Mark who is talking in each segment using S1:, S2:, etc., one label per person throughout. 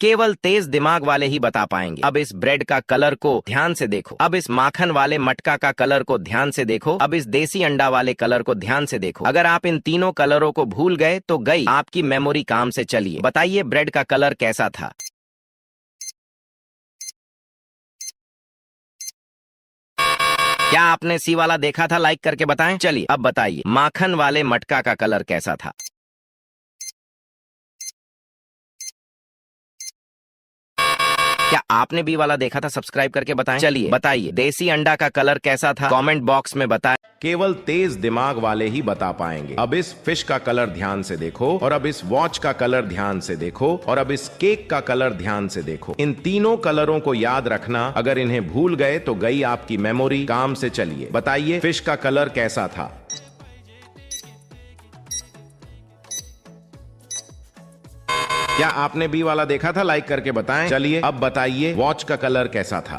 S1: केवल तेज दिमाग वाले ही बता पाएंगे। अब इस ब्रेड का कलर को ध्यान से देखो, अब इस माखन वाले मटका का कलर को ध्यान से देखो, अब इस देसी अंडा वाले कलर को ध्यान से देखो। अगर आप इन तीनों कलरों को भूल गए तो गई आपकी मेमोरी काम से। चलिए बताइए ब्रेड का कलर कैसा था। क्या आपने सी वाला देखा था? लाइक करके बताएं। चलिए अब बताइए माखन वाले मटका का कलर कैसा था। क्या आपने बी वाला देखा था? सब्सक्राइब करके बताएं। चलिए बताइए देसी अंडा का कलर कैसा था? कमेंट बॉक्स में बताएं।
S2: केवल तेज दिमाग वाले ही बता पाएंगे। अब इस फिश का कलर ध्यान से देखो, और अब इस वॉच का कलर ध्यान से देखो, और अब इस केक का कलर ध्यान से देखो। इन तीनों कलरों को याद रखना, अगर इन्हें भूल गए तो गई आपकी मेमोरी काम से। चलिए बताइए फिश का कलर कैसा था। क्या आपने बी वाला देखा था? लाइक करके बताएं। चलिए अब बताइए वॉच का कलर कैसा था।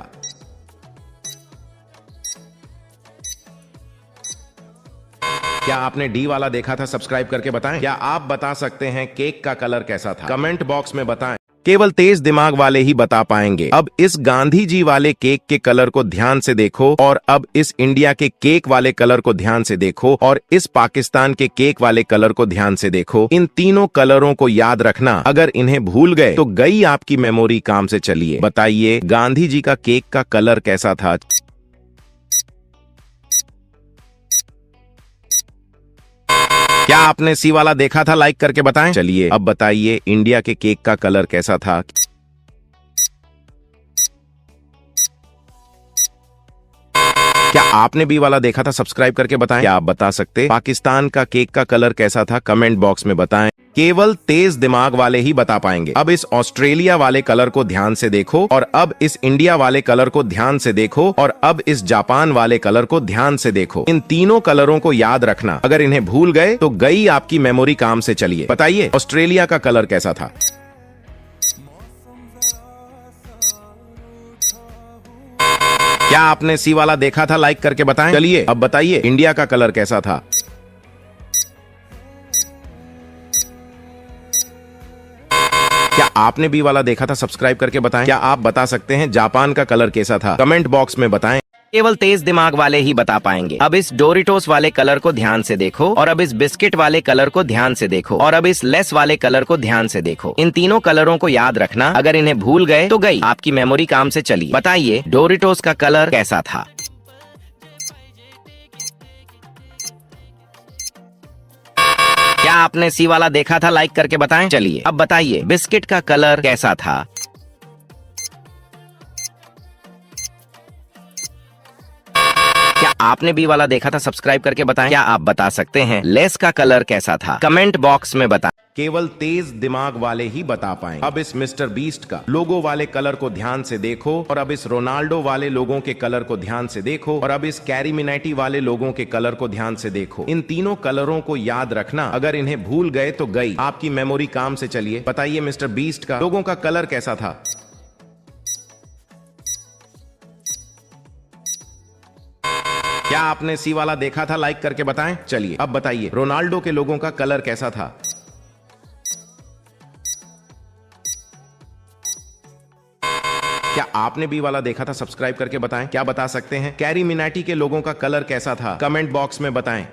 S2: क्या आपने डी वाला देखा था? सब्सक्राइब करके बताएं। क्या आप बता सकते हैं केक का कलर कैसा था? कमेंट बॉक्स में बताएं। केवल तेज दिमाग वाले ही बता पाएंगे। अब इस गांधी जी वाले केक के कलर को ध्यान से देखो, और अब इस इंडिया के केक वाले कलर को ध्यान से देखो, और इस पाकिस्तान के केक वाले कलर को ध्यान से देखो। इन तीनों कलरों को याद रखना, अगर इन्हें भूल गए तो गई आपकी मेमोरी काम से। चलिए बताइए गांधी जी का केक का कलर कैसा था। क्या आपने सी वाला देखा था? लाइक करके बताएं। चलिए अब बताइए इंडिया के केक का कलर कैसा था। क्या आपने बी वाला देखा था? सब्सक्राइब करके बताएं। क्या आप बता सकते पाकिस्तान का केक का कलर कैसा था? कमेंट बॉक्स में बताएं। केवल तेज दिमाग वाले ही बता पाएंगे। अब इस ऑस्ट्रेलिया वाले कलर को ध्यान से देखो, और अब इस इंडिया वाले कलर को ध्यान से देखो, और अब इस जापान वाले कलर को ध्यान से देखो। इन तीनों कलरों को याद रखना, अगर इन्हें भूल गए तो गई आपकी मेमोरी काम से। चलिए बताइए ऑस्ट्रेलिया का कलर कैसा था। क्या आपने सी वाला देखा था? लाइक करके बताएं। चलिए अब बताइए इंडिया का कलर कैसा था। क्या आपने बी वाला देखा था? सब्सक्राइब करके बताएं। क्या आप बता सकते हैं जापान का कलर कैसा था? कमेंट बॉक्स में बताएं।
S1: केवल तेज दिमाग वाले ही बता पाएंगे। अब इस डोरिटोस वाले कलर को ध्यान से देखो, और अब इस बिस्किट वाले कलर को ध्यान से देखो, और अब इस लेस वाले कलर को ध्यान से देखो। इन तीनों कलरों को याद रखना, अगर इन्हें भूल गए तो गई आपकी मेमोरी काम से। चलिए बताइए डोरिटोस का कलर कैसा था। क्या आपने सी वाला देखा था? लाइक करके बताएं। चलिए अब बताइए बिस्किट का कलर कैसा था। क्या आपने बी वाला देखा था? सब्सक्राइब करके बताएं। क्या आप बता सकते हैं लेस का कलर कैसा था? कमेंट बॉक्स में बताएं।
S2: केवल तेज दिमाग वाले ही बता पाएंगे। अब इस मिस्टर बीस्ट का लोगो वाले कलर को ध्यान से देखो, और अब इस रोनाल्डो वाले लोगों के कलर को ध्यान से देखो, और अब इस कैरी मिनाटी वाले लोगों के कलर को ध्यान से देखो। इन तीनों कलरों को याद रखना, अगर इन्हें भूल गए तो गई आपकी मेमोरी काम से। चलिए बताइए मिस्टर बीस्ट का लोगों का कलर कैसा था। क्या आपने सी वाला देखा था? लाइक करके बताएं। चलिए अब बताइए रोनाल्डो के लोगों का कलर कैसा था। क्या आपने बी वाला देखा था? सब्सक्राइब करके बताएं। क्या बता सकते हैं कैरी मिनाटी के लोगों का कलर कैसा था? कमेंट बॉक्स में बताएं।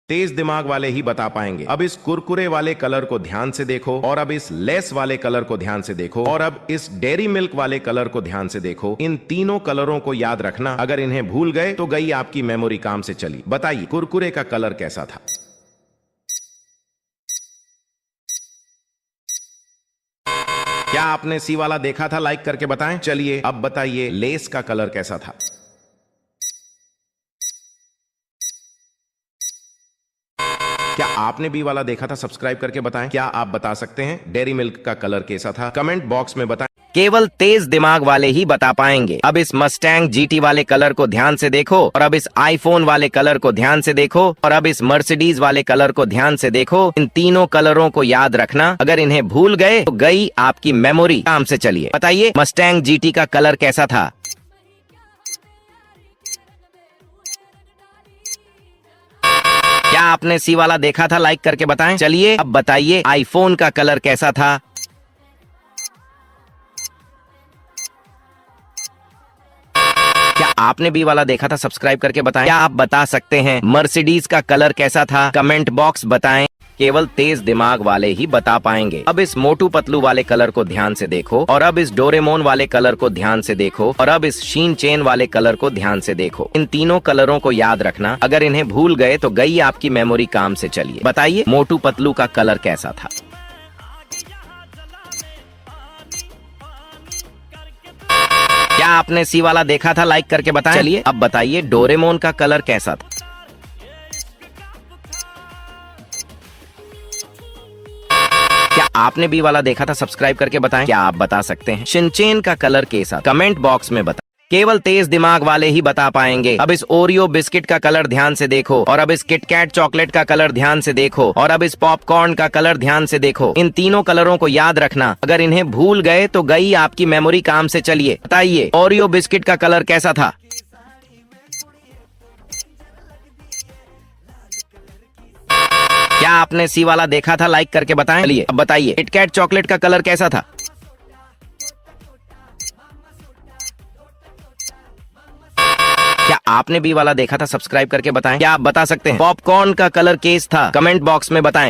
S2: तेज दिमाग वाले ही बता पाएंगे। अब इस कुरकुरे वाले कलर को ध्यान से देखो, और अब इस लेस वाले कलर को ध्यान से देखो, और अब इस डेयरी मिल्क वाले कलर को ध्यान से देखो। इन तीनों कलरों को याद रखना, अगर इन्हें भूल गए तो गई आपकी मेमोरी काम से। चली बताइए कुरकुरे का कलर कैसा था। क्या आपने सी वाला देखा था? लाइक करके बताएं। चलिए अब बताइए लेस का कलर कैसा था। क्या आपने बी वाला देखा था? सब्सक्राइब करके बताएं। क्या आप बता सकते हैं डेयरी मिल्क का कलर कैसा था? कमेंट बॉक्स में बताएं।
S1: केवल तेज दिमाग वाले ही बता पाएंगे। अब इस मस्टैंग जीटी वाले कलर को ध्यान से देखो, और अब इस आईफोन वाले कलर को ध्यान से देखो, और अब इस मर्सिडीज वाले कलर को ध्यान से देखो। इन तीनों कलरों को याद रखना, अगर इन्हें भूल गए तो गई आपकी मेमोरी काम से। चलिए बताइए मस्टैंग जीटी का कलर कैसा था। क्या आपने सी वाला देखा था? लाइक करके बताएं। चलिए अब बताइए आईफोन का कलर कैसा था। आपने बी वाला देखा था? सब्सक्राइब करके बताएं। क्या आप बता सकते हैं मर्सिडीज का कलर कैसा था? कमेंट बॉक्स बताएं। केवल तेज दिमाग वाले ही बता पाएंगे। अब इस मोटू पतलू वाले कलर को ध्यान से देखो और अब इस डोरेमोन वाले कलर को ध्यान से देखो और अब इस शीन चेन वाले कलर को ध्यान से देखो। इन तीनों कलरों को याद रखना। अगर इन्हें भूल गए तो गई आपकी मेमोरी काम से। चलिए बताइए मोटू पतलू का कलर कैसा था? क्या आपने सी वाला देखा था? लाइक करके बताएं। चलिए अब बताइए डोरेमोन का कलर कैसा था? क्या आपने बी वाला देखा था? सब्सक्राइब करके बताएं। क्या आप बता सकते हैं शिनचैन का कलर कैसा? कमेंट बॉक्स में बताएं। केवल तेज दिमाग वाले ही बता पाएंगे। अब इस ओरियो बिस्किट का कलर ध्यान से देखो और अब इस किटकैट चॉकलेट का कलर ध्यान से देखो और अब इस पॉपकॉर्न का कलर ध्यान से देखो। इन तीनों कलरों को याद रखना। अगर इन्हें भूल गए तो गई आपकी मेमोरी काम से। चलिए बताइए ओरियो बिस्किट का कलर कैसा था? क्या आपने सी वाला देखा था? लाइक करके बताएं। चलिए अब बताइए किटकैट चॉकलेट का कलर कैसा था? क्या आपने बी वाला देखा था? सब्सक्राइब करके बताएं। क्या आप बता सकते हैं पॉपकॉर्न का कलर कैसा था? कमेंट बॉक्स में बताएं।